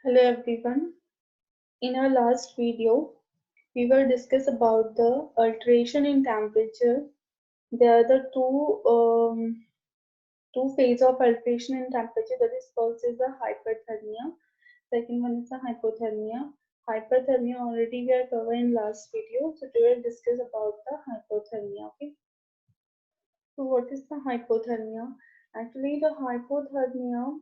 Hello everyone. In our last video, we will discuss about the alteration in temperature. There are the two phases of alteration in temperature. That is, first is the hyperthermia. Second one is the hypothermia. Hyperthermia already we are covered in last video. So today we'll discuss about the hypothermia. Okay. So what is the hypothermia? Actually, the hypothermia,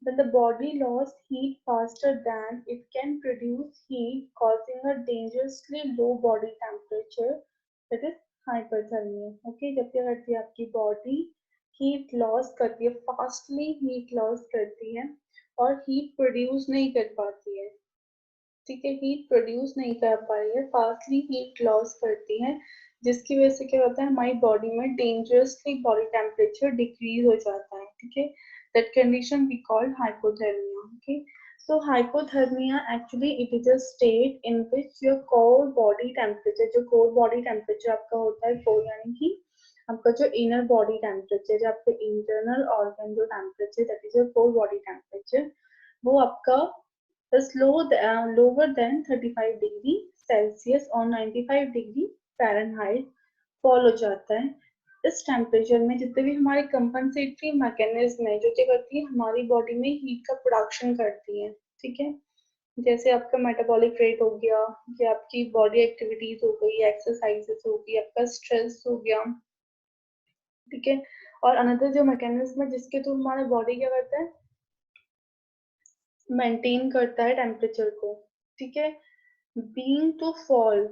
when the body lost heat faster than it can produce heat, causing a dangerously low body temperature, that is hyperthermia. Okay, जब क्या करती है आपकी body heat loss करती है, fastly heat loss करती है और हीट प्रोड्यूस नहीं कर पाती है। ठीक है, हीट प्रोड्यूस नहीं कर पा रही है, फास्टली हीट लॉस करती है, जिसकी वजह से क्या होता है हमारी बॉडी में डेंजरसली बॉडी टेम्परेचर डिक्रीज हो जाता है। ठीक है, that condition we call hypothermia. Okay, so hypothermia actually it is a state in which your core body temperature, जो core body temperature आपका होता है core यानी कि आपका जो inner body temperature, जो आपका internal organ जो temperature, that is your core body temperature, वो आपका is lower than 35 degree Celsius और 95 डिग्री फ़ारेनहाइट फॉल हो जाता है। इस टेम्परेचर में जितने भी हमारे कंपनसेटरी मैकेनिज्म है, जो क्या करती है हमारी बॉडी में हीट का प्रोडक्शन करती है। ठीक है, जैसे आपका मेटाबॉलिक रेट हो गया, या आपकी बॉडी एक्टिविटीज हो गई, एक्सरसाइजेस हो गई, आपका स्ट्रेस हो गया। ठीक है, और अनदर जो मैकेनिज्म है जिसके थ्रू हमारा बॉडी क्या करता है, मेंटेन करता है टेम्परेचर को। ठीक है, बीइंग टू फॉल,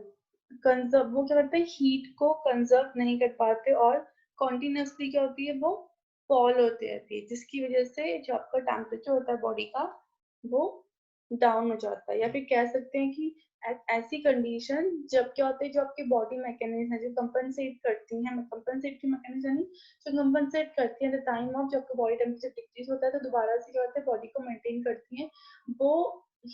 कंजर्व, वो क्या करते हैं हीट को कंजर्व नहीं कर पाते और कॉन्टिन्यूसली क्या होती है वो फॉल होती रहती है, जिसकी वजह से जो आपका टेम्परेचर होता है बॉडी का वो डाउन हो जाता है। या फिर कह सकते हैं कि ऐसी कंडीशन जब क्या होता है, जो आपकी बॉडी मैकेनिज्म है जो कंपनसेट करती है, कंपनसेट की मैकेनिज्म यानी जो कंपनसेट करती है द टाइम ऑफ, जब आपका बॉडी टेम्परेचर डिक्रीज होता है तो दोबारा से क्या होता है बॉडी को मेंटेन करती है, वो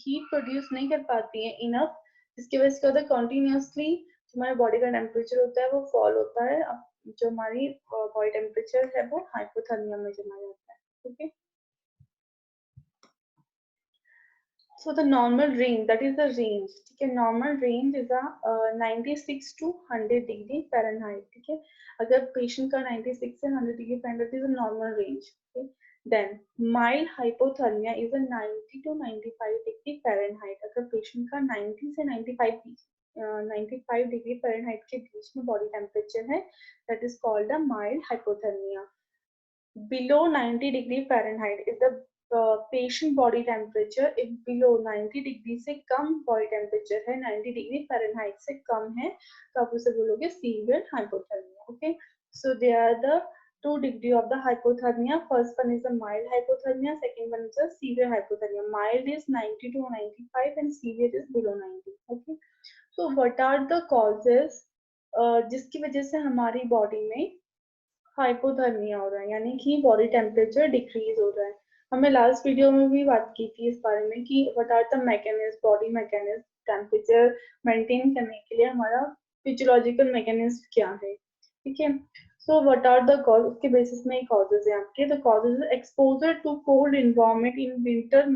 हीट प्रोड्यूस नहीं कर पाती है इनफ, जिसकी वजह से क्या होता है कंटिन्यूसली जो हमारे बॉडी का टेम्परेचर होता है वो फॉल होता है। जो हमारी बॉडी टेम्परेचर है वो हाइपोथर्मिया में चला जाता है। Okay, so the normal range, that is the range, ठीक है, normal range is a 96 to 100 degree Fahrenheit. ठीक है, अगर पेशेंट का 96 से 100 degree Fahrenheit is a normal range. Then mild hypothermia is a 90 to 95 degree Fahrenheit. अगर patient का 90 से 95 डिग्री फ़ारेनहाइट के बीच में बॉडी टेम्परेचर है, that is called a mild hypothermia. Below 90 degree Fahrenheit is the patient body temperature. If below 90 degree से कम body temperature है, 90 degree Fahrenheit से कम है, तो आप उसे बोलोगे severe hypothermia. Okay, so they are the two degree of the hypothermia. First one is a mild hypothermia, second one is a severe hypothermia. Mild is 90 to 95 and severe is below 90. Okay, so what are the causes जिसकी वजह से हमारी body में hypothermia हो रहा है, यानी कि बॉडी टेम्परेचर डिक्रीज हो रहा है। हमने लास्ट वीडियो में भी बात की थी इस बारे में कि what are the mechanism, body mechanism, temperature maintain करने के लिए हमारा फिजियोलॉजिकल मैकेनिज्म क्या है। ठीक है, so what are the cause, उसके बेसिस में कॉजेज है आपके। The causes exposure to cold environment in winter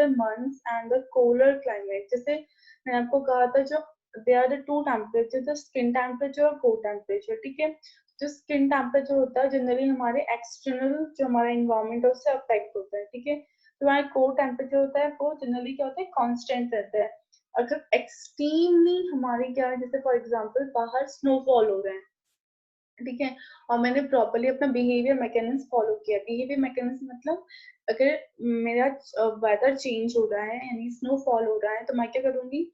months and the colder climate. जैसे मैंने आपको कहा था, जो they are the two temperature, the skin temperature और कोल्ड टेम्परेचर। ठीक है, जो स्किन टेम्परेचर होता है जनरली हमारे एक्सटर्नल जो हमारा इन्वायरमेंट है उससे अफेक्ट होता है। ठीक है, तो हमारा कोर टेम्परेचर होता है वो जनरली क्या होता है कांस्टेंट रहता है। अगर एक्सट्रीमली हमारी क्या है, जैसे फॉर एग्जांपल बाहर स्नोफॉल हो रहा है, ठीक है, और मैंने प्रॉपर्ली अपना बिहेवियर मैकेनिज्म फॉलो किया। बिहेवियर मैकेनिज्म मतलब अगर मेरा वेदर चेंज हो रहा है यानी स्नोफॉल हो रहा है, तो मैं क्या करूंगी,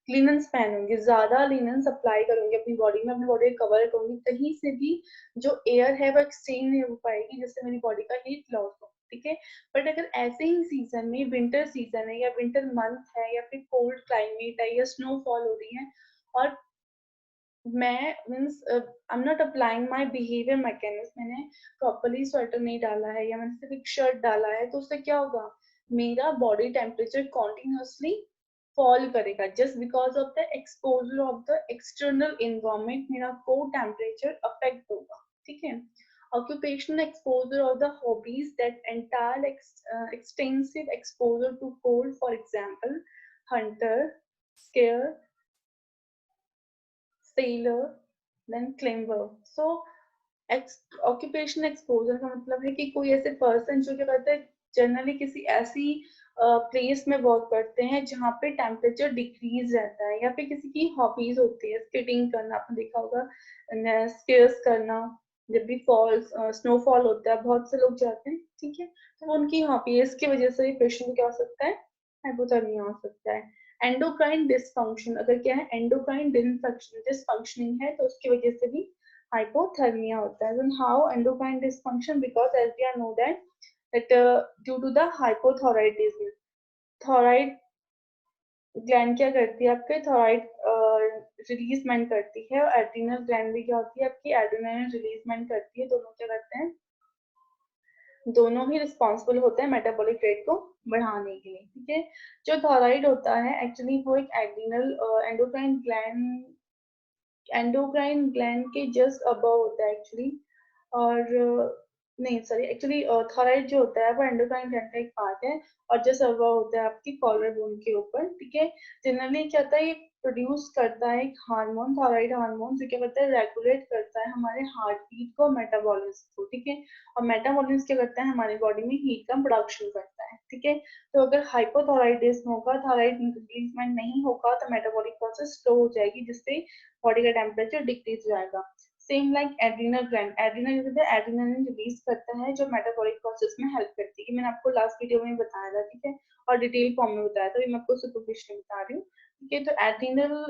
लिनन्स पहनूंगी, ज्यादा लिनन्स अप्लाई करूंगी अपनी बॉडी में, अपनी बॉडी को कवर करूंगी, कहीं से भी जो एयर है वो एक्सचेंज नहीं हो पाएगी जिससे मेरी बॉडी का हीट लॉस हो। ठीक है, बट अगर ऐसे ही सीजन में विंटर सीजन है या विंटर मंथ है या फिर कोल्ड क्लाइमेट है या स्नोफॉल हो रही है और मैं means I am not applying my behaviour mechanism, मैंने प्रॉपरली स्वेटर नहीं डाला है या मैंने सिर्फ एक शर्ट डाला है, तो उससे क्या होगा, मेरा बॉडी टेम्परेचर कॉन्टिन्यूसली फॉल करेगा just because of the exposure of the external environment, मेरा कोर टेम्परेचर अफेक्ट होगा। ठीक है, Occupational exposure or the hobbies that entire extensive exposure to cold, for example, hunter, skier, sailor, then climber. So occupation exposure का मतलब है कि कोई ऐसे पर्सन जो क्या करते हैं जनरली किसी ऐसी प्लेस में वर्क करते हैं जहाँ पे टेम्परेचर डिक्रीज रहता है, या फिर किसी की हॉबीज होती है स्केटिंग करना, आपने देखा होगा, स्केट्स करना, जब भी फॉल्स स्नोफॉल होता है बहुत से लोग जाते हैं, ठीक है, तो उनकी हॉबीज की वजह से पेशेंट क्या हो सकता है, हाइपोथर्मिया हो सकता है। एंडोक्राइन डिसफंक्शन, अगर क्या है एंडोक्राइन डिसफंक्शनिंग है तो उसकी वजह से भी hypothermia होता है। Then how endocrine dysfunction? Because as we know that due to the hypothyroidism, thyroid gland क्या करती है आपके, थॉराइड रिलीजमेंट करती है, और एड्रिनल ग्लैंड भी क्या होती है आपकी, एड्रिनल रिलीजमेंट करती है। दोनों क्या करते हैं, दोनों ही रिस्पॉन्सिबल होते हैं मेटाबॉलिक रेट को बढ़ाने के लिए, ठीक है। जो थॉराइड होता है एक्चुअली वो एक एड्रिनल एंडोक्राइन ग्लैंड के जस्ट अबव होता है एक्चुअली, और नहीं सॉरी, एक्चुअली थायराइड जो होता है वो एंडोक्राइन ग्लैंड का एक पार्ट है, और जस्ट अबव होता है आपकी कॉलर बोन के ऊपर, ठीक है। जनरली क्या होता है, ये प्रोड्यूस करता है एक हार्मोन, थायराइड हार्मोन, जो क्या करता है रेगुलेट करता है हमारे हार्ट बीट को, मेटाबॉलिज्म को, ठीक है। और मेटाबॉलिज्म क्या करता है, हमारी बॉडी में हीट का प्रोडक्शन करता है, ठीक है। तो अगर हाइपोथायराइडिज्म होगा, थायराइड रिलीजमेंट नहीं होगा, तो मेटाबॉलिक प्रोसेस स्लो हो जाएगी, जिससे बॉडी का टेम्परेचर डिक्रीज जाएगा। Same like adrenal gland, adrenaline release करता है जो मेटाबॉलिक प्रोसेस में हेल्प करती है। मैंने आपको लास्ट वीडियो में बताया था, ठीक है, और डिटेल फॉर्म में बताया था, मैं आपको सुपरफिशियल बता रही हूँ, ठीक है। तो एड्रिनल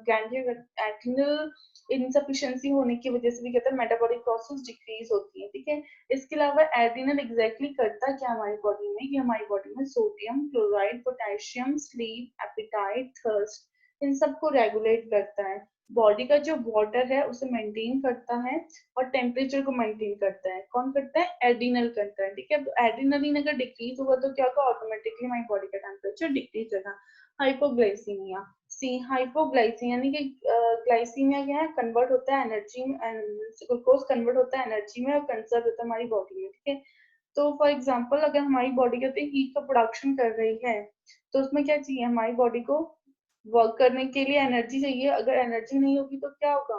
ग्लैंड, एड्रिनल इनसफिशिएंसी होने की वजह से भी कहते हैं मेटाबॉलिक प्रोसेस डिक्रीज होती है, ठीक है। इसके अलावा एड्रिनल एग्जैक्टली करता क्या हमारी बॉडी में, कि हमारी बॉडी में sodium, chloride, potassium, sleep, appetite, thirst, इन सबको रेगुलेट करता है। बॉडी का जो वाटर है उसे मेंटेन करता है, और टेम्परेचर को मेंटेन करता है। कौन करता है, एड्रिनल करता है, ठीक है। एड्रिनलिन अगर डिक्रीज होगा तो क्या होगा, ऑटोमेटिकली हमारी बॉडी का टेम्परेचर डिक्रीज होगा। हाइपोग्लाइसीमिया, सी हाइपोग्लाइसीमिया यानी कि ग्लाइसीमिया क्या है, कन्वर्ट होता है एनर्जी में, ग्लूकोज कन्वर्ट होता है एनर्जी में और कंजर्व होता है हमारी बॉडी में, ठीक है। तो फॉर एग्जाम्पल अगर हमारी बॉडी कहते हैं हीट का प्रोडक्शन कर रही है, तो उसमें क्या चाहिए, हमारी बॉडी को वर्क करने के लिए एनर्जी चाहिए। अगर एनर्जी नहीं होगी तो क्या होगा,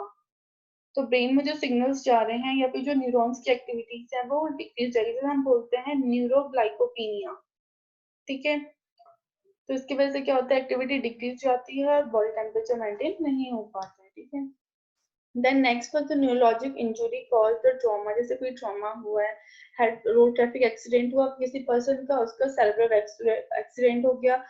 तो ब्रेन में जो सिग्नल्स जा रहे हैं या फिर जो न्यूरॉन्स की एक्टिविटीज है वो डिक्रीज जाएगी, जिसे हम बोलते हैं न्यूरोग्लाइकोपीनिया, ठीक है। तो इसकी वजह से क्या होता है, एक्टिविटी डिक्रीज जाती है और बॉडी टेम्परेचर मेंटेन नहीं हो पाता है, ठीक है। Then next was the neurologic injury caused the trauma, जैसे कोई ट्रॉमा हुआ है, रोड ट्रैफिक एक्सीडेंट हुआ किसी पर्सन का, उसका सेरेब्रल एक्सीडेंट हो गया,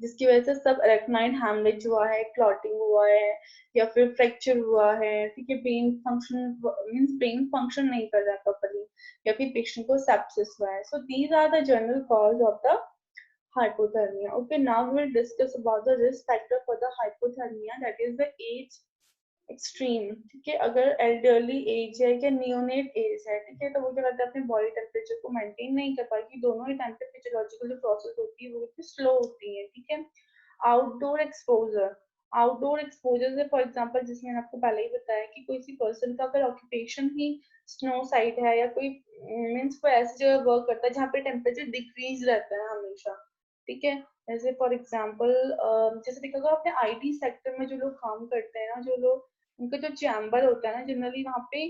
जिसकी वजह से सब इलेक्ट्रोनाइट हैमरेज हुआ है, क्लॉटिंग हुआ है, या फिर फ्रैक्चर हुआ है, ठीक है, brain function means brain function नहीं कर रहा प्रॉपर्ली, या फिर पेशेंट को सेप्सिस हुआ है। So these are the general cause of the hypothermia. Okay, now we will discuss about the risk factor for the hypothermia, that is the age extreme, ठीक है। अगर एल्डरली एज है या नियोनेट एज है, ठीक है, तो वो क्या करता है, अपने बॉडी टेम्परेचर को मेंटेन नहीं कर पाएगी। दोनों ही टाइम पे फिजियोलॉजिकल जो प्रोसेस होती है वो इतनी स्लो होती है, ठीक है। आउटडोर एक्सपोजर, आउटडोर एक्सपोजर से फॉर एग्जांपल, जिसमें मैंने आपको पहले ही बताया कि कोई सी पर्सन का अगर ऑक्यूपेशन ही स्नो साइड है, या कोई मीन्स कोई ऐसी जगह वर्क करता है जहाँ पे टेम्परेचर डिक्रीज रहता है हमेशा, ठीक है। जैसे फॉर एग्जाम्पल जैसे देखा होगा आपने आईटी सेक्टर में जो लोग काम करते हैं ना, जो लोग, उनका जो चैम्बर होता है ना, जनरली वहाँ पे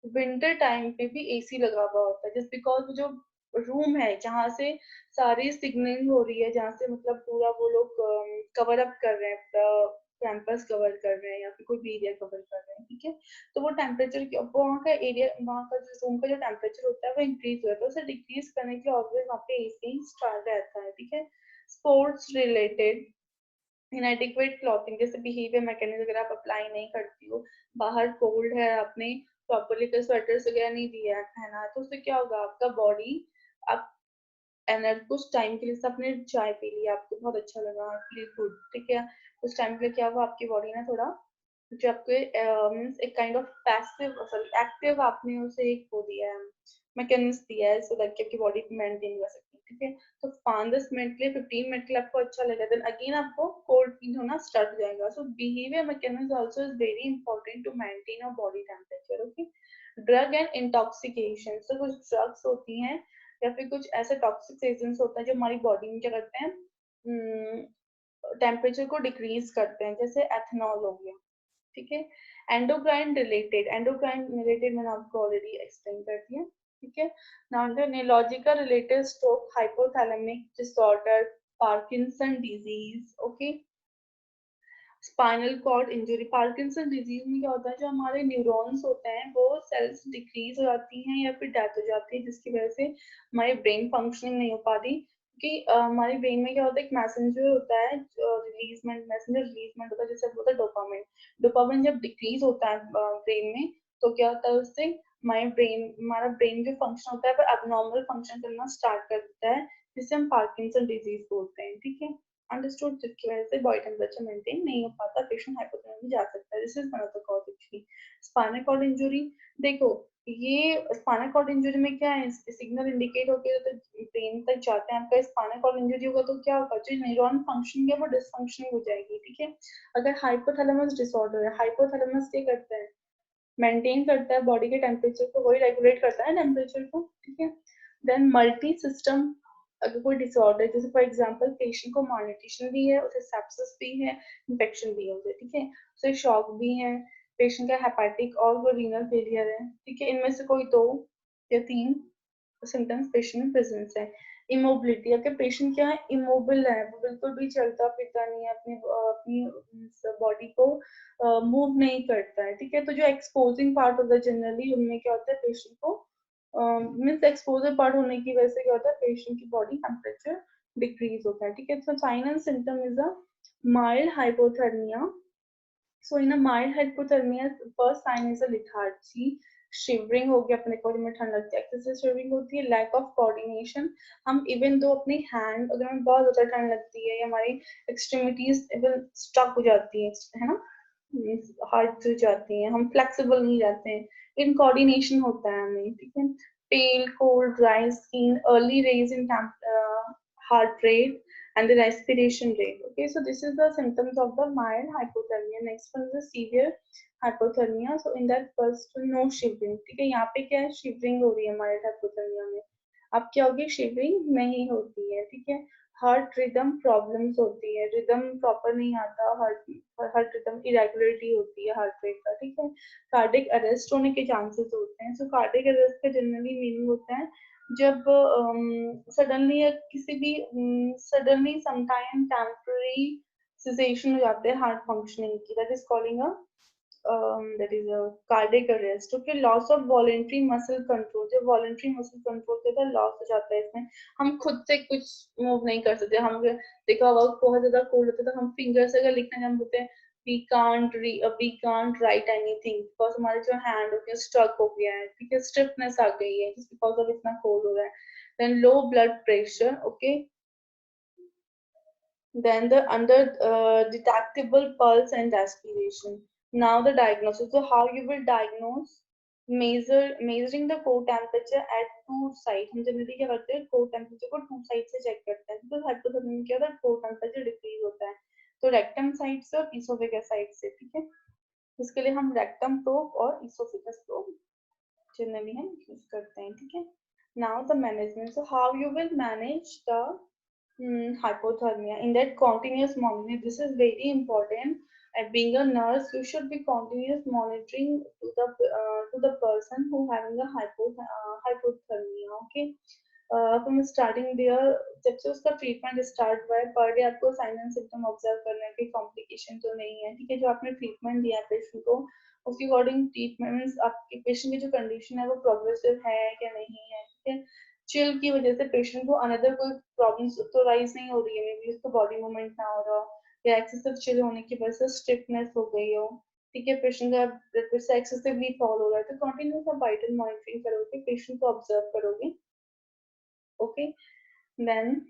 विंटर टाइम पे भी एसी लगा हुआ होता है, जस्ट बिकॉज जो रूम है जहाँ से सारी सिग्नलिंग हो रही है, जहाँ से मतलब पूरा वो लोग कवर अप कर रहे हैं, कैंपस कवर कर रहे हैं या फिर कोई भी एरिया कवर कर रहे हैं, ठीक है। तो वो टेम्परेचर वहाँ का एरिया, वहाँ का जो रूम का जो टेम्परेचर होता है वो इंक्रीज हो जाता है, उसे डिक्रीज करने के लिए ऑलवेज वहाँ पे एसी स्टार्ट रहता है, ठीक है। स्पोर्ट्स रिलेटेड इनएडिक्वेट क्लॉथिंग, जैसे बिहेवियर मैकेनिज्म अगर आप अप्लाई नहीं करती हो, बाहर कोल्ड है, आपने प्रॉपरली स्वेटर्स वगैरह नहीं दिया है पहना है, तो उससे क्या होगा, आपका बॉडी, आप एनर्जी कुछ टाइम के लिए से आपने चाय पी ली, आपको बहुत अच्छा लगा, फील गुड, ठीक है, उस टाइम के लिए क्या हुआ, आपकी बॉडी ना थोड़ा, जो आपके मीन्स एक kind of passive sorry active, आपने उसे एक वो दिया है, मैकेनिज्म दिया है, सो दैट कि आपकी बॉडी मेंटेन कर सकती है, ठीक है। तो 5-10 मिनट के लिए, 15 मिनट के लिए आपको अच्छा लगेगा, देन अगेन आपको कोल्ड फील होना स्टार्ट हो जाएगा। So behaviour mechanism also is very important to maintain a body temperature, okay. Drug and intoxication, तो कुछ ड्रग्स होती हैं या फिर कुछ ऐसे टॉक्सिक एजेंट्स होते हैं जो हमारी बॉडी में क्या करते हैं, टेम्परेचर को डिक्रीज करते हैं, जैसे एथेनॉल हो गया, ठीक है। एंडोक्राइन रिलेटेड मैंने आपको ऑलरेडी एक्सप्लेन कर दिया, ठीक है। Now the neurological related stroke, hypothalamic disorder, Parkinson disease, okay. Spinal cord injury, Parkinson disease में क्या होता है, जो हमारे न्यूरॉन्स होते हैं वो सेल्स डिक्रीज हो जाती हैं या फिर डेथ हो जाती है, जिसकी वजह से हमारी ब्रेन फंक्शनिंग नहीं हो पाती, क्योंकि हमारे ब्रेन में क्या होता है, एक मैसेंजर होता है, मैसेंजर रिलीजमेंट होता है, जैसे होता है डोपामिन। डोपामिन जब डिक्रीज होता है ब्रेन में, तो क्या होता है उससे हमारा ब्रेन जो फंक्शन होता है वो एबनॉर्मल फंक्शन करना स्टार्ट कर देता है, जिसे हम पार्किंसन डिजीज बोलते हैं, ठीक है। अंडरस्टूड, जिसकी वजह से बॉडी टेम्परेचर मेंटेन नहीं हो पाता, पेशेंट हाइपोथर्मिया में जा सकता है। This is one of the cause actually. Spinal cord injury, देखो ये स्पाइनल कॉर्ड इंजरी में क्या है, सिग्नल इंडिकेट होते हैं तो ब्रेन तक जाते हैं। आपका स्पाइनल कॉर्ड इंजरी होगा तो क्या होगा, जो न्यूरॉन फंक्शनिंग है वो डिसफंक्शनिंग हो जाएगी, ठीक है। अगर हाइपोथैलेमस डिसऑर्डर है, हाइपोथैलेमस क्या करता है, मेंटेन करता है बॉडी के टेम्परेचर को, वही रेगुलेट करता है टेम्परेचर को, ठीक है। देन मल्टी सिस्टम, अगर कोई डिसऑर्डर, जैसे फॉर एग्जांपल पेशेंट को मालन्यूट्रिशन भी है, उसे सेप्सिस भी है, इन्फेक्शन भी है उसे, ठीक है, उसे शॉक भी है, पेशेंट का हेपेटिक और रीनल फेलियर है, ठीक है। इनमें से कोई 2 या 3 सिम्टम्स पेशेंट में प्रेजेंस है। इमोबिलिटी, अगर पेशेंट क्या है, इमोबल है, वो बिल्कुल भी चलता फिरता नहीं है, अपनी अपनी बॉडी को मूव नहीं करता है, ठीक है। तो जो एक्सपोजिंग पार्ट होता है जनरली उनमें क्या होता है, पेशेंट को मीन्स एक्सपोजर पार्ट होने की वजह से क्या होता है, पेशेंट की बॉडी टेम्परेचर डिक्रीज होता है, ठीक है। तो sign and symptom is a mild hypothermia. So in a mild hypothermia, first sign is a lethargy, shivering हो गया, अपने को में ठंड लगती है, एक्सेसिव शिवरिंग होती है, लैक ऑफ कोऑर्डिनेशन, हम इवन दो अपनी हैंड, अगर हमें बहुत ज्यादा ठंड लगती है या हमारी एक्सट्रीमिटीज इवन स्टक हो जाती है ना, हार्ड हो जाती हैं, हम फ्लेक्सिबल नहीं रहते हैं, इनकोऑर्डिनेशन होता है हमें, ठीक है। Pale, cold, dry skin, early raise in heart rate and the respiration rate. Okay, so this is the symptoms of the mild hypothermia. Next one is the severe hypothermia. So in that first no shivering. ठीक है, यहाँ पे क्या है, shivering हो रही है mild hypothermia में, अब क्या होगी, shivering नहीं होती है, ठीक है। हार्ट रिदम प्रॉब्लम्स होती है, रिदम प्रॉपर नहीं आता, हार्ट रिदम इरेगुलरिटी होती है हार्ट रेट का, ठीक है। कार्डिक अरेस्ट होने के चांसेस होते हैं। सो कार्डिक अरेस्ट का जनरली मीनिंग होता है जब सडनली किसी भी सडनली समटाइम टेम्पररी सिसेशन हो जाते हैं हार्ट फंक्शनिंग की, that is calling a that is a cardiac arrest. Okay, loss of voluntary muscle control, जब voluntary muscle control का लॉस हो जाता है, इसमें हम खुद से कुछ मूव नहीं कर सकते। हम देखा होगा बहुत ज्यादा कोल्ड होता है तो हम फिंगर से अगर लिखना हम बोलते हैं we can't write anything because हमारे जो हैंड हो गया स्ट्रक हो गया है, ठीक है, स्टिफनेस आ गई है just because of इतना कोल्ड हो रहा है। then low blood pressure, okay, then the under detectable pulse and respiration. Now the diagnosis. So how you will diagnose? Measuring the core temperature at two sides. हम generally क्या करते हैं, core temperature को two side से check करते हैं, तो hypothermia में क्या होता है, core temperature decrease होता है, तो रेक्टम साइड से और इसोफेगस साइड से, ठीक है। इसके लिए हम रेक्टम प्रोब और इसोफेगस प्रोब जनरली हम यूज करते हैं, ठीक है। Now the management. So how you will manage the hypothermia in that continuous monitoring. This is very important. And being a nurse, you should be continuous monitoring to the person who having a hypothermia. Okay. from starting there, जब से उसका treatment start हुआ है, per day आपको sign and symptom observe करना है कि complication तो नहीं है, ठीक है। जो आपने ट्रीटमेंट दिया पेशेंट को उसके अकॉर्डिंग ट्रीटमेंट, आपके पेशेंट की जो कंडीशन है वो प्रोग्रेसिव है क्या नहीं है, ठीक है। चिल की वजह से पेशेंट को अनदर कोई प्रॉब्लम्स तो राइज नहीं हो रही है, मे बी उसको बॉडी मूवमेंट ना हो रहा हो या एक्सेसिव चिल होने की वजह से स्टिफनेस हो गई हो, ठीक है। पेशेंट का ब्लड प्रेशर एक्सेसिवली फॉल हो रहा है, तो कंटिन्यूस आप वाइटल मॉनिटरिंग करोगे, पेशेंट को ऑब्जर्व करोगे, ओके। देन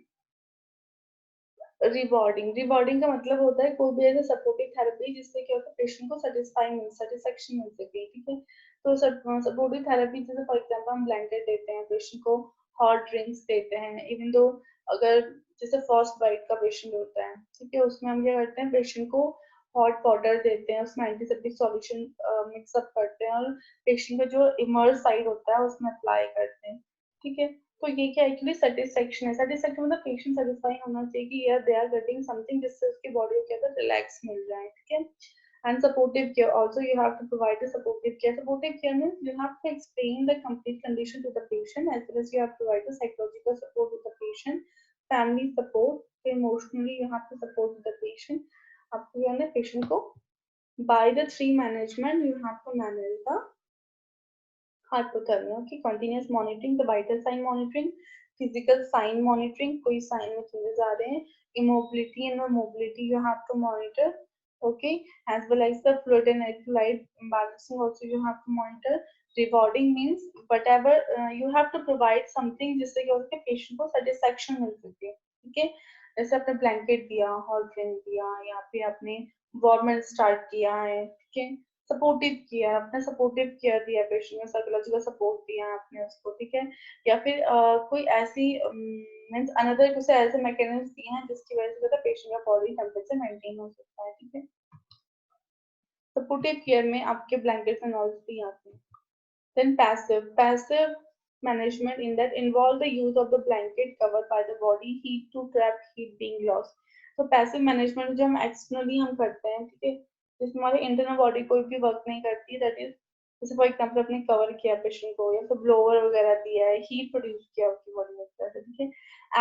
रिवॉर्डिंग का मतलब होता है कोई भी ऐसा सपोर्टिव थेरेपी जिससे क्या होता है, पेशेंट को सेटिस्फेक्शन मिल सके, ठीक है। तो सपोर्टिव थेरेपी जैसे फॉर एग्जांपल हम ब्लैंकेट देते हैं पेशेंट को, हॉट ड्रिंक्स देते हैं, इवन दो अगर जैसे फर्स्ट बाइट का पेशेंट होता है, ठीक है, उसमें हम क्या करते हैं, पेशेंट को हॉट वाटर देते हैं, उसमें एंटीसेप्टिक सॉल्यूशन मिक्सअप करते हैं और पेशेंट का जो इमर्स साइड होता है उसमें अप्लाई करते हैं, ठीक है। तो ये क्या एक्चुअली सेटिस्फेक्शन है, सेटिस्फेक्शन मतलब पेशेंट सेटिस्फाई होना चाहिए कि यार दे आर गेटिंग समथिंग जिससे उसकी बॉडी को क्या है रिलैक्स मिल जाए, ठीक है। And supportive care also, you have to provide the supportive care. Supportive care means you have to explain the complete condition to the patient, as well as you have to provide the psychological support to the patient, family support, emotionally you have to support the patient. आपको क्या है patient को by the three management you have to manage the hypothermia. Okay, continuous monitoring, the vital sign monitoring, physical sign monitoring, कोई sign में changes आ रहे हैं, immobility and mobility you have to monitor. Okay, as well as the fluid and electrolyte balancing also you have to monitor. Rewarding means whatever you have to provide something जिससे क्या होता है patient को satisfaction मिल सके, ठीक है। जैसे आपने ब्लैंकेट दिया, हॉट ड्रिंक दिया, या फिर आपने वार्मर स्टार्ट किया है, ठीक है, सपोर्टिव किया, आपने सपोर्टिव किया दिया पेशेंट में, साइकोलॉजिकल सपोर्ट दिया आपने उसको, ठीक है। या फिर कोई ऐसी मीन्स अनदर कुछ ऐसे मैकेनिज्म दिए हैं जिसकी वजह से पेशेंट का बॉडी टेम्परेचर मेंटेन हो सकता है, ठीक है। सपोर्टिव केयर में आपके ब्लैंकेट्स एंड ऑल्स भी आते हैं। Then passive management in that involve the use of the blanket covered by the body heat to trap heat being lost. तो passive management जो हम externally हम करते हैं, ठीक है, जिसमें हमारी internal body कोई भी वर्क नहीं करती, that is जैसे फॉर एग्जाम्पल आपने कवर किया पेशेंट को या फिर ब्लोअर वगैरह दिया है, हीट प्रोड्यूस किया उसकी बॉडी में तरह से, ठीक है।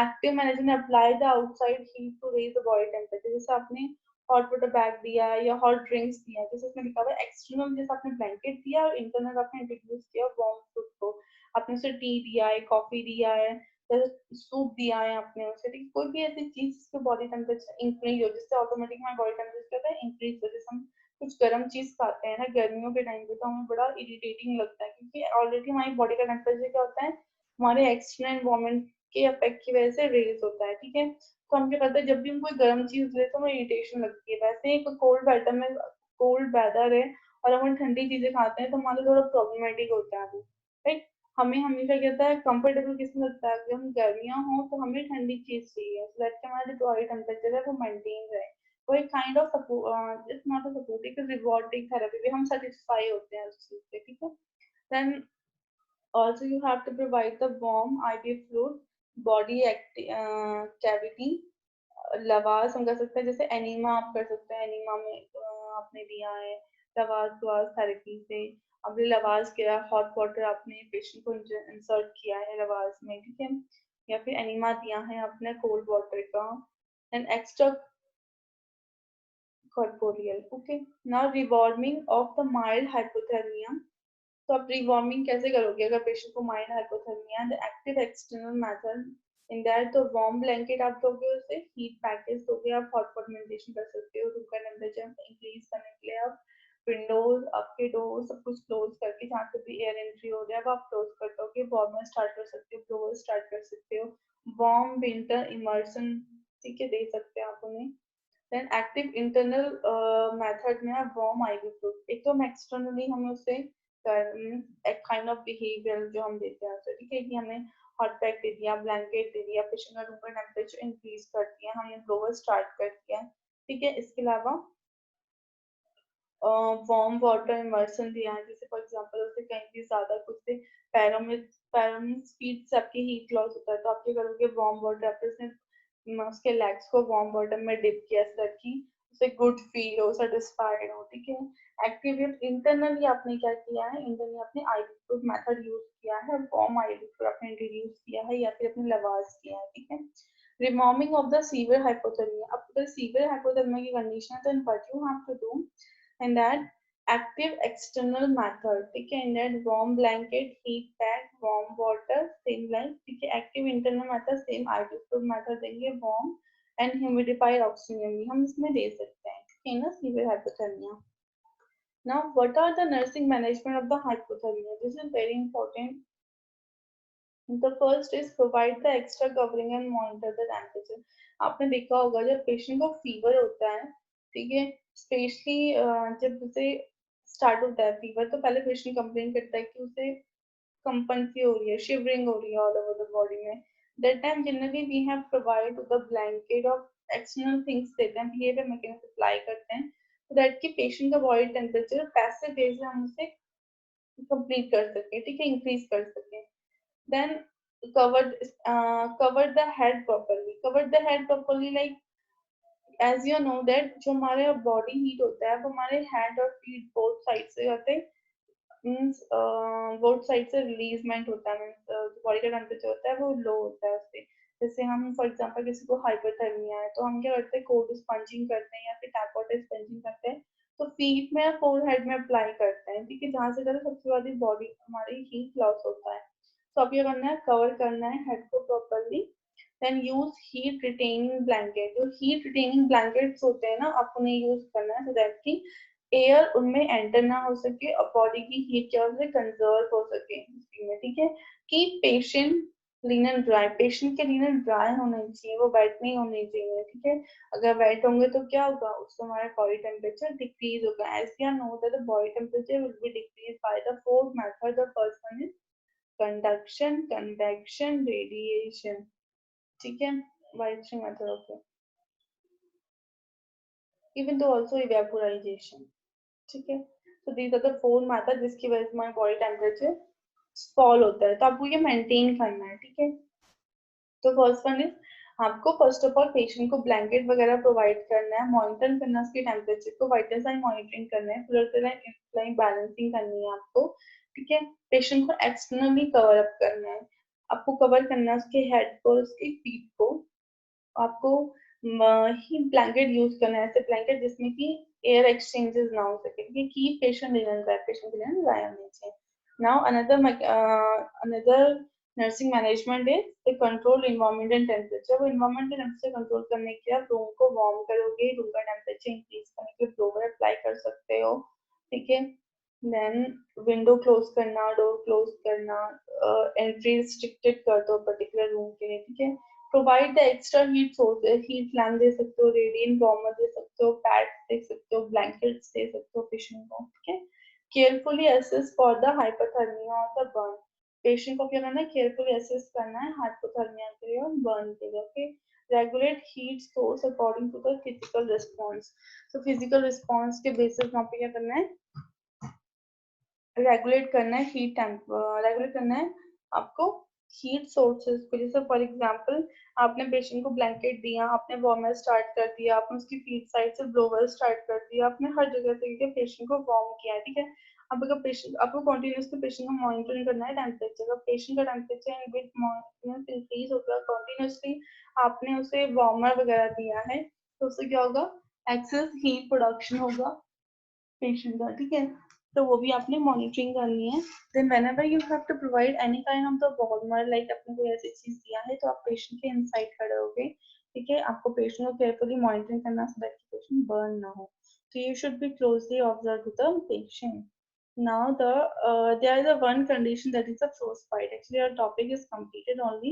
Active management apply the outside heat to raise the body temperature, जैसे आपने हॉट वाटर बैग दिया या हॉट ड्रिंक्स दिया, जैसे इसमें लिखा हुआ है एक्सटर्नल, जैसे आपने ब्लैंकेट दिया और इंटरनल आपने इंट्रोड्यूस किया वार्म फूड को, आपने उसे टी दिया है, कॉफी दिया है, जैसे सूप दिया है आपने उसे, ठीक, कोई भी ऐसी चीज जिससे बॉडी टेम्परेचर इंक्रीज हो, जिससे ऑटोमेटिक हमारा बॉडी टेम्परेचर क्या है इंक्रीज हो। जैसे हम कुछ गर्म चीज खाते हैं ना गर्मियों के टाइम पे तो हमें बड़ा इरिटेटिंग लगता है, क्योंकि ऑलरेडी हमारी बॉडी का टेम्परेचर क्या होता है हमारे एक्सटर्नल एनवायरमेंट के इफेक्ट की वजह से रेज होता है, ठीक है। तो हम क्या करते हैं जब भी हम कोई गर्म चीज ले तो हमें इरिटेशन लगती है, वैसे ही कोल्ड वेदर में कोल्ड वेदर है और हम ठंडी चीजें खाते हैं तो हमारा थोड़ा प्रॉब्लमेटिक होता है, राइट। हमें हमेशा कहता है कंफर्टेबल किसमें लगता है कि हम गर्मियां हो तो हमें ठंडी चीज चाहिए, so that हमारा जो बॉडी टेम्परेचर है वो मेंटेन रहे। वो एक kind of support, it's not a support, एक रिवॉर्डिंग थेरेपी भी, हम सेटिस्फाई होते हैं उस चीज से, ठीक है। Then also you have to provide the warm IV fluid, body cavity, Lavasa हम कर सकते हैं, जैसे एनीमा आप कर सकते हैं, एनीमा में आपने दिया है लवास लवास थेरेपी से, आपने लवास किया, हॉट वाटर आपने पेशेंट को इंसर्ट किया है लवास में, ठीक है, या फिर एनीमा दिया है आपने कोल्ड वाटर का, and extra corporeal, okay। Now rewarming of the mild hypothermia, तो आप रिवॉर्मिंग कैसे करोगे अगर पेशेंट को mild hypothermia, the active external method in that तो वार्म ब्लैंकेट आप दोगे उसे, हीट पैकेज दोगे, आप हॉट वाटर मेडिटेशन कर सकते हो, रूम का टेम्परेचर इंक्रीज करने के लिए आप विंडोज आपके डोर सब कुछ क्लोज करके जहाँ से भी एयर एंट्री हो रहा है आप क्लोज कर दोगे, वार्मर स्टार्ट कर सकते हो, ब्लोअर स्टार्ट कर सकते हो, वार्म विंटर इमर्सन, ठीक है, दे सकते हैं आप उन्हें। देन एक्टिव इंटरनल मेथड में आप वार्म आईवी फ्लूइड, एक तो हम एक्सटर्नली हमें उसे एक काइंड ऑफ बिहेवियर जो हम देते हैं उसे, ठीक है, कि हमें हॉट पैक दे दिया, ब्लैंकेट दे दिया, पेशेंट का रूम का टेम्परेचर इंक्रीज कर दिया, हमने ब्लोअर स्टार्ट कर दिया, ठीक है। इसके अलावा वार्म वाटर इमर्सन दिया है, जैसे फॉर एग्जांपल उसे कहीं भी ज्यादा कुछ से पैरों में स्पीड से आपकी हीट लॉस होता है तो आप क्या करोगे वार्म वाटर आपने उसके लेग्स को वार्म वाटर में डिप किया ताकि उसे गुड फील हो, सेटिस्फाइड हो, ठीक है। एक्टिवेट इंटरनली आपने क्या किया है, इंटरनली आपने आईवी मेथड यूज किया है, वार्म आईवी आपने इंट्रोड्यूस किया है या फिर अपने लवास किया है, ठीक है। Removing off the severe hypothermia, अब अगर सीवियर हाइपोथर्मिया की कंडीशन है तो in what you have to do and that active external method, ठीक है, in that warm blanket, heat pack, warm water, same like, ठीक है। active internal method same IV fluid method देंगे, warm and humidified oxygen भी हम इसमें दे सकते हैं, ठीक है ना, severe hypothermia। now what are the nursing management of the hypothermia, this is very important। the first is provide the extra covering and monitor the temperature। आपने देखा होगा जब पेशेंट को फीवर होता है, ठीक है, स्पेशली जब उसे स्टार्ट होता है फीवर तो पहले पेशेंट कंप्लेन करता है कि उसे कंपन सी हो रही है, शिवरिंग हो रही है ऑल ओवर द बॉडी में। That time generally we have provide the blanket of external things देते हैं, बिहेवियर मैकेनिज्म अप्लाई करते हैं दैट कि पेशेंट का बॉडी टेम्परेचर पैसिव वे से हम उसे कंप्लीट कर सके, ठीक है, इंक्रीज कर सके। Then covered cover the head properly, cover the head properly like as you know that जो हमारे बॉडी हीट होता है वो हमारे हैंड और फीट बोथ साइड से होते हैं, मीन्स बोथ साइड से रिलीजमेंट होता है, मीन्स बॉडी का टेम्परेचर होता है वो लो होता है उससे। जैसे हम फॉर एग्जांपल किसी को हाइपरथर्मिया है तो हम क्या करते हैं, कोल्ड स्पंजिंग करते हैं या फिर टैप वाटर स्पंजिंग करते हैं, तो फीट में या फोरहेड में अप्लाई करते हैं, ठीक है, जहाँ से ज्यादा सबसे ज्यादा बॉडी हमारी हीट लॉस होता है। तो अब ये करना है, कवर करना है हेड को properly. Then use heat retaining blanket, जो हीट रिटेनिंग ब्लैंकेट्स होते हैं ना, आप उन्हें यूज करना है सो दैट की एयर उनमें एंटर ना हो सके और बॉडी की हीट क्या हो सके, कंजर्व हो सके में, ठीक है। कि पेशेंट लिनन ड्राई, पेशेंट के लिनन ड्राई होने चाहिए, वो वेट नहीं होने चाहिए, ठीक है। अगर वेट होंगे तो क्या होगा, उससे हमारा बॉडी टेम्परेचर डिक्रीज होगा। As you know that the body temperature will be decrease by the fourth method. The first one is conduction, convection, radiation, ठीक है, vibration method, okay, even though also evaporisation, ठीक है। तो these are the four method जिसकी वजह से हमारा body temperature fall होता है, तो आपको ये मेंटेन करना है, ठीक है। तो फर्स्ट वन इज आपको फर्स्ट ऑफ ऑल पेशेंट को ब्लैंकेट वगैरह प्रोवाइड करना है, मॉनिटर करना है उसके टेम्परेचर को, वाइटल साइन मॉनिटरिंग करना है, फ्लोर बैलेंसिंग करनी है आपको, ठीक है। पेशेंट को एक्सटर्नली कवर अप करना है, आपको कवर करना है उसके हेड को, उसके फीट को, आपको ही ब्लैंकेट यूज करना है, ऐसे ब्लैंकेट जिसमें कि एयर एक्सचेंजेस ना हो सके, ठीक है, की पेशेंट लिनन ड्राई, पेशेंट के लिनन ड्राई होने चाहिए। Now another nursing management is the control environment and temperature. वो इन्वायरमेंट एंड टेम्परेचर कंट्रोल करने के लिए आप रूम को वार्म करोगे, रूम का टेम्परेचर इंक्रीज करने के लिए ब्लोवर अप्लाई कर सकते हो, ठीक है। देन विंडो क्लोज करना, डोर क्लोज करना, एंट्री रिस्ट्रिक्टेड कर दो पर्टिकुलर रूम के लिए, ठीक है। Provide the extra heat source, heat lamp दे सकते हो, रेडिएंट वार्मर दे सकते हो, पैड्स दे सकते हो, ब्लैंकेट्स दे सकते हो पेशेंट को, ठीक है। Carefully assess for the hypothermia और द बर्न, पेशेंट को क्या करना है, केयरफुली असेस करना है हाइपोथर्मिया के लिए और बर्न के लिए, okay. Regulate heat source according to the physical response, तो फिजिकल रिस्पॉन्स के बेसिस पे क्या करना है, रेगुलेट करना है हीट रेगुलेट करना है आपको हीट सोर्सेज को। जैसे फॉर एग्जांपल आपने पेशेंट को ब्लैंकेट दिया, आपने वार्मर स्टार्ट कर दिया, आपने उसकी फीट साइड से ब्लोवर स्टार्ट कर दिया, आपने हर जगह से पेशेंट को वार्म किया, ठीक है। अब अगर पेशेंट आपको कंटिन्यूसली पेशेंट का मॉनिटरिंग करना है टेम्परेचर का, पेशेंट का टेम्परेचर इंक्रीज होगा कंटिन्यूसली, आपने उसे वार्मर वगैरह दिया है, तो उससे क्या होगा, एक्सेस हीट प्रोडक्शन होगा पेशेंट का, ठीक है। तो वो भी आपने मॉनिटरिंग करनी है। Then whenever you have to provide any kind of the warmer, like आपने कोई ऐसी चीज दिया है तो आप पेशेंट के इनसाइड खड़े होगे, ठीक है, आपको पेशेंट को केयरफुली मॉनिटरिंग करना सो दैट पेशेंट बर्न ना हो, तो you should be closely observe the patient. Now there is a one condition that is a frostbite. Actually, our topic is completed only.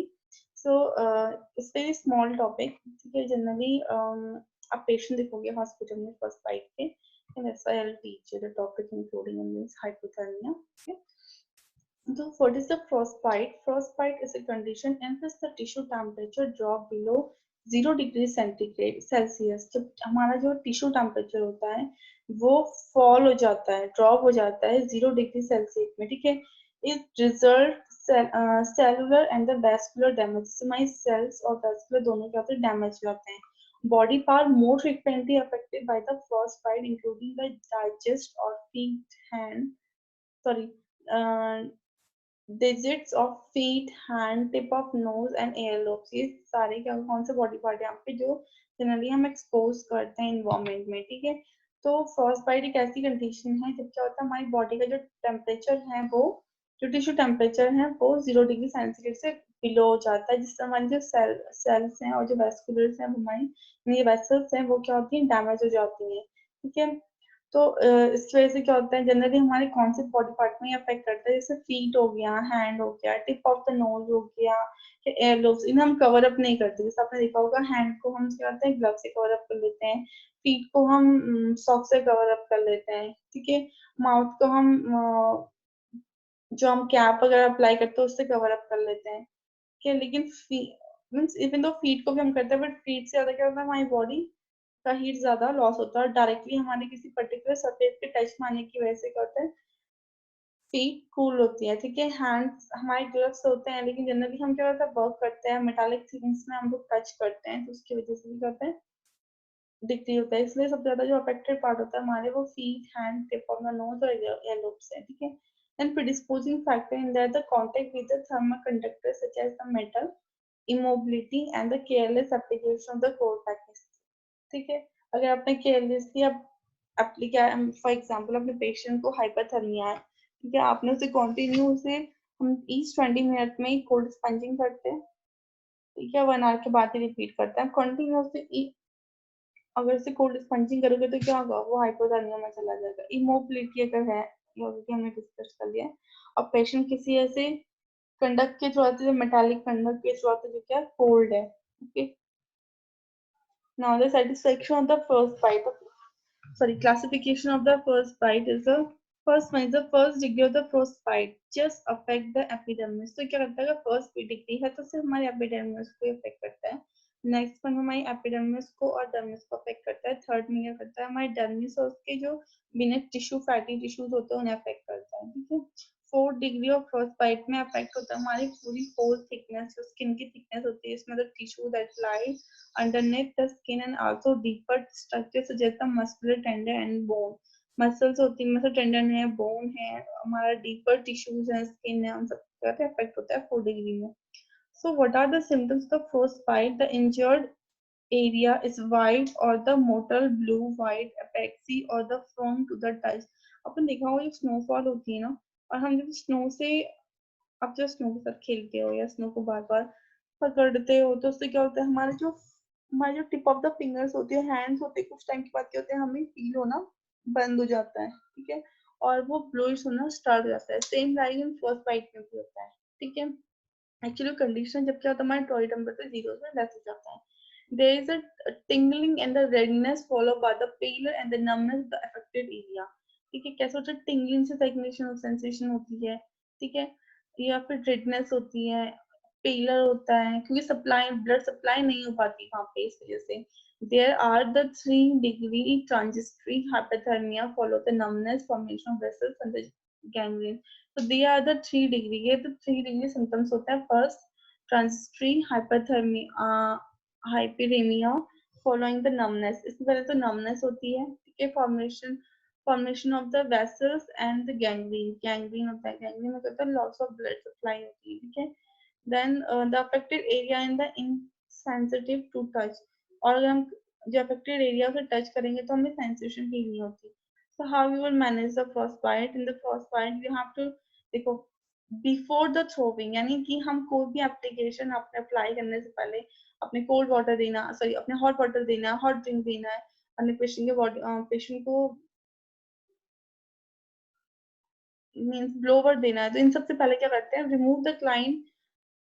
So it's very small topic. ठीक है, generally आप patient देखोगे hospital में frostbite के, and that's why I'll teach you the topic including in this hypothermia. Okay. So what is the frostbite? Frostbite is a condition in which the tissue temperature drop below 0 degree centigrade Celsius. जब हमारा जो tissue temperature होता है वो fall हो जाता है, drop हो जाता है 0 डिग्री सेल्सियस में, ठीक है। It result cellular and the vascular damage, हमारी सेल्स और वैस्कुलर दोनों क्या होते हैं, डैमेज हो जाते हैं। Body part more frequently affected by the frostbite, including the digest or feet, hand, sorry, uh, digits of feet, hand, tip of nose and earlobes। ये सारे क्या कौन से बॉडी पार्ट है यहाँ पे जो जनरली हम एक्सपोज करते हैं इन्वायरमेंट में, ठीक है। तो फ्रॉस्ट बाइट एक ऐसी कंडीशन है जब क्या होता है, हमारी बॉडी का जो टेम्परेचर है वो, जो टिश्यू टेम्परेचर है वो 0 डिग्री सेंटीग्रेड से बिलो हो जाता है, जिससे हमारी जो सेल्स हैं और जो वेस्कुलर्स हैं, हमारी ये वेसल्स हैं वो क्या होती हैं, डैमेज हो जाती हैं, ठीक है। तो इसकी वजह से क्या होता है, जनरली हमारे कौन से बॉडी पार्ट में अफेक्ट करता है, जैसे फीट हो गया, हैंड हो गया, टिप ऑफ द नोज हो गया, एयरलोब्स, इन्हें हम कवर अप नहीं करते। जैसे आपने देखा होगा हैंड को हम क्या करते हैं, ग्लव से कवर अप कर लेते हैं, फीट को हम सॉक्स से कवर अप कर लेते हैं, ठीक है। माउथ को हम जो हम कैप वगैरह अप्लाई करते हैं उससे कवर अप कर लेते हैं, ठीक है। लेकिन मीन्स इवन दो फीट को भी हम करते हैं, बट फीट से ज्यादा क्या होता है, हमारी बॉडी का हीट ज्यादा लॉस होता है और डायरेक्टली हमारे किसी पर्टिकुलर सरफेस पे टच मारने की वजह से क्या होता है, फीट कूल होती है, ठीक है। हैंड्स हमारे ग्लव्स होते हैं, लेकिन जनरली हम क्या होता है वर्क करते हैं मेटालिक थिंग्स में, हम लोग टच करते हैं, तो उसकी वजह से भी क्या होता है, डिक्रीज होता है। इसलिए सबसे ज्यादा जो अफेक्टेड पार्ट होता है हमारे, वो feet, hand, tip of the nose और earlobes है, ठीक है। Then predisposing factor in that the contact with the thermal conductor such as the metal, immobility and the careless application of the cold package, ठीक है। अगर आपने carelessly अब for example अपने पेशेंट को हाइपरथर्मिया है, ठीक है, आपने उसे कंटिन्यू उसे हम ईच 20 मिनट में कोल्ड स्पंजिंग करते हैं, ठीक है, 1 आवर के बाद ही रिपीट करते हैं कंटिन्यूसली। अगर से कोल्ड स्पंजिंग करोगे तो क्या होगा, वो हाइपोथर्मिया में चला जाएगा। इमोबिलिटी अगर है, ये ऑलरेडी हमने डिस्कस कर लिया है। और पेशेंट किसी ऐसे कंडक्ट के थ्रू आते हैं, मेटालिक कंडक्ट के थ्रू आते हैं, जो क्या कोल्ड है, okay. Now the satisfaction of the first bite of, sorry, classification of the first bite is the first one is the first degree of the first bite just affect the epidermis। तो क्या करता है, first degree है तो सिर्फ हमारे epidermis को effect करता है। नेक्स्ट वन हमारी एपिडर्मिस को और डर्मिस को अफेक्ट करता है। थर्ड में क्या करता है, हमारे डर्मिस और उसके जो बिनेट टिश्यू फैटी टिश्यूज होते हैं उन्हें अफेक्ट करता है, ठीक है। Fourth degree of frostbite में अफेक्ट होता है हमारी पूरी पोर थिकनेस, जो स्किन की थिकनेस होती है, इसमें the tissue that lie underneath the skin and also deeper structure suggest the muscular tendon and bone। Muscles होती है, मसल टेंडन है, बोन है, हमारा डीपर टिश्यूज है, स्किन है, उन सब का इफेक्ट होता है 4 डिग्री में। So what are the symptoms of the first bite? The injured area is white or the motile blue white apaxy or the firm to the touch। अपन देखा होगा जब स्नोफॉल होती है ना, और हम जब स्नो से, आप जब स्नो के साथ खेलते हो या स्नो को बार बार पकड़ते हो, तो उससे क्या होता है, हमारे जो टिप ऑफ द फिंगर्स होती है, हैंड्स होते हैं, कुछ टाइम के बाद क्या होता है, हमें फील होना बंद हो जाता है, ठीक है, और वो ब्लूइश होना स्टार्ट हो जाता है। Same rise in first bite में भी होता है, ठीक है। एक्चुअली कंडीशन जब क्या होता है, हमारा टॉय टेम्परेचर 0 से लेस हो जाता है। There is a tingling and the redness followed by the pallor and the numbness of the affected area। ठीक है, कैसे होता है, tingling से stagnation सेंसेशन होती है, ठीक है, या फिर रेडनेस होती है, पेलर होता है, क्योंकि सप्लाई ब्लड सप्लाई नहीं हो पाती वहां पे, इस वजह से। There are the 3 degree transitory hypothermia follow the numbness formation of vessels and the gangrene। तो दे आर द 3 डिग्री, ये तो 3 डिग्री सिम्टम्स होता है। First transitory hypothermia, hyperaemia following the numbness, इससे पहले तो numbness होती है, ठीक है। Formation of the vessels and the gangrene, gangrene होता है, गैंग्रीन में होता है लॉस ऑफ ब्लड सप्लाई होती है, ठीक है। Then the affected area in the insensitive to touch, और अगर हम जो अफेक्टेड एरिया से टच करेंगे तो हमें सेंसेशन फील नहीं होती। So how you will manage the frostbite? In the frostbite you have to, देखो, बिफोर द थ्रोविंग, यानी कि हम कोई भी एप्लीकेशन अपने अप्लाई करने से पहले अपने कोल्ड वाटर देना, सॉरी अपने हॉट वाटर देना है, हॉट ड्रिंक देना है, अपने पेशेंट को मीन्स ब्लोवर देना है, तो इन सबसे पहले क्या करते हैं, रिमूव द क्लाइंट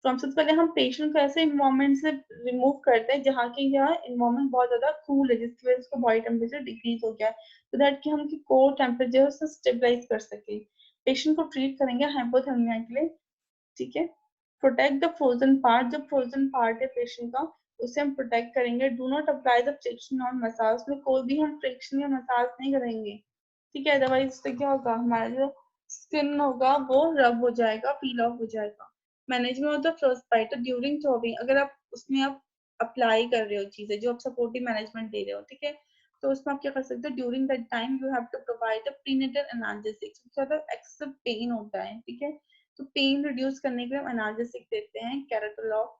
फ्रॉम, सबसे पहले हम पेशेंट को ऐसे इन्वायरमेंट से रिमूव करते हैं जहाँ की यह इन्वायरमेंट बहुत ज्यादा कूल है, जिसकी वजह से उसका बॉडी टेम्परेचर डिक्रीज हो गया है, तो दैट कि हम कोर टेम्परेचर से स्टेबलाइज कर सके। पेशेंट को ट्रीट करेंगे हाइपोथर्मिया के लिए, ठीक है। प्रोटेक्ट द फ्रोजन पार्ट, जो फ्रोजन पार्ट है पेशेंट का, उसे हम प्रोटेक्ट करेंगे। Do not apply the friction और मसाज, में कोई भी हम फ्रिक्शन या मसाज नहीं करेंगे, ठीक है, अदरवाइज उससे क्या होगा, हमारा जो स्किन होगा वो रब हो जाएगा, पील ऑफ हो जाएगा। Management of the first bite during thawing, अगर आप उसमें आप अप्लाई कर रहे हो चीजें जो आप सपोर्टिव मैनेजमेंट दे रहे हो, ठीक है, तो उसमें आप क्या कर सकते हो, during that time you have to provide a prenatal analgesic. सबसे ज्यादा एक्सेसिव पेन होता है, ठीक है, तो पेन रिड्यूस करने के लिए हम एनाल्जेसिक देते हैं, ketorolac,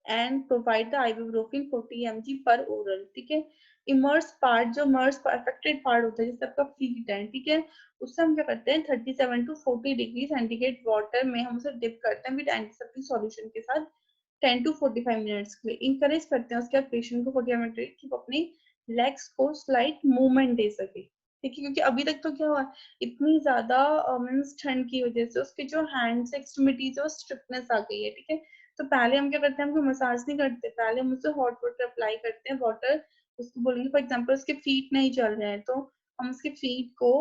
and provide the ibuprofen 40 mg per oral, ठीक है। इमर्स पार्ट, जो मर्स अफेक्टेड पार्ट होता है, जैसे आपका फीट है, ठीक है, उससे हम क्या करते हैं, 37 to 40 डिग्री सेंटीग्रेड वाटर में हम उसे डिप करते हैं विद एंटीसेप्टिक सॉल्यूशन के साथ 10 to 45 मिनट्स के लिए। इंकरेज करते हैं उसके बाद पेशेंट को 45 मिनट कि वो अपनी लेग्स को स्लाइट मूवमेंट दे सके, ठीक है, क्योंकि अभी तक तो क्या हुआ, इतनी ज्यादा मीन्स ठंड की वजह से उसके जो हैंड्स एक्सट्रीमिटीज है वो स्टिफनेस आ गई है, ठीक है। तो पहले हम क्या करते हैं, हम कोई मसाज नहीं करते, पहले हम उससे हॉट वाटर अप्लाई करते हैं, वाटर उसको बोलेंगे, फॉर एग्जांपल उसके फीट नहीं चल रहे हैं तो हम उसके फीट को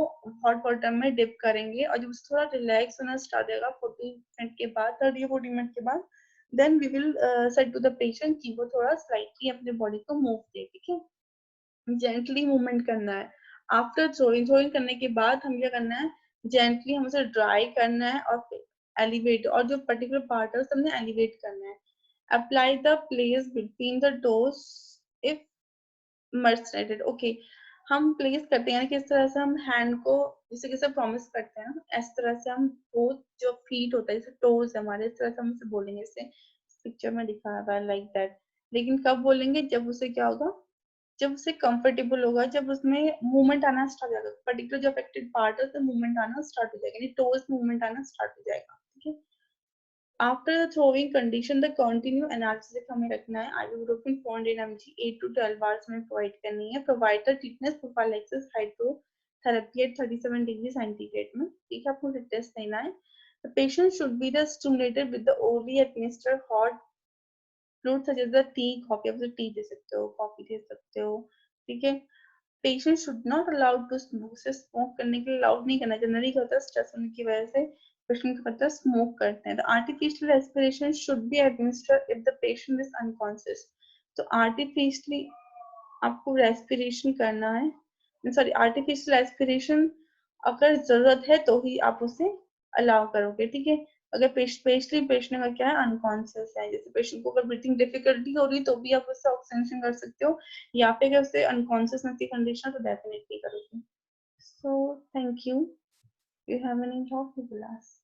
हॉट वाटर में डिप करेंगे, और जब थोड़ा रिलैक्स होना स्टार्ट होगा 40 मिनट के बाद, 30 या 40 मिनट के बाद, then we will set to the patient कि वो थोड़ा स्लाइटली अपने बॉडी को मूव दे, ठीक है, जेंटली मूवमेंट करना है। आफ्टर थ्रोइंग करने के बाद हम क्या करना है, जेंटली हम उसे ड्राई करना है और एलिवेट, और जो पर्टिकुलर पार्ट है उसे हमने एलिवेट करना है। Apply the place between the toes if macerated, okay. हम प्लेस करते हैं किस तरह से, हम हैंड को जैसे किसे प्रॉमिस करते हैं ना, इस तरह से हम बोथ जो फीट होता है जैसे टोज है हमारे, इस तरह से हम उसे बोलेंगे, इसे पिक्चर में दिखा रहा है लाइक दैट। लेकिन कब बोलेंगे, जब उसे क्या होगा, जब उसे कंफर्टेबल होगा, जब उसमें मूवमेंट आना स्टार्ट हो जाएगा, पर्टिकुलर जो अफेक्टेड पार्ट है उसमें मूवमेंट आना स्टार्ट हो जाएगा, यानी टोज मूवमेंट आना स्टार्ट हो जाएगा, ठीक है। After the throwing condition, the continue analgesic हमें रखना है, ibuprofen 400 mg 8 to 12 hours में प्रोवाइड करनी है। Provide the tetanus prophylaxis hydrotherapy at 37 degree centigrade में, ठीक है, आपको टेस्ट देना है। The patient should be the stimulated with the orally administered hot fluid such as the tea, coffee, आप टी दे सकते हो, कॉफी दे सकते हो, ठीक है। Patient should not allowed to smoke, से स्मोक करने के लिए अलाउड नहीं करना। जनरली क्या होता है, स्ट्रेस होने की वजह से पेशेंट क्या करता है, स्मोक करते हैं। The artificial respiration should be administered if the patient is unconscious. तो आर्टिफिशियली आपको रेस्पिरेशन करना है, सॉरी आर्टिफिशियल रेस्पिरेशन अगर जरूरत है तो ही आप उसे अलाउ करोगे, ठीक है। अगर पेशेंट का क्या है, अनकॉन्शियस है, जैसे पेशेंट को अगर ब्रीथिंग डिफिकल्टी हो रही तो भी आप उससे ऑक्सीजन कर सकते हो, या फिर अगर उससे अनकॉन्शियसनेस की कंडीशन तो डेफिनेटली करोगे। So thank you, you have any doubt, you will ask.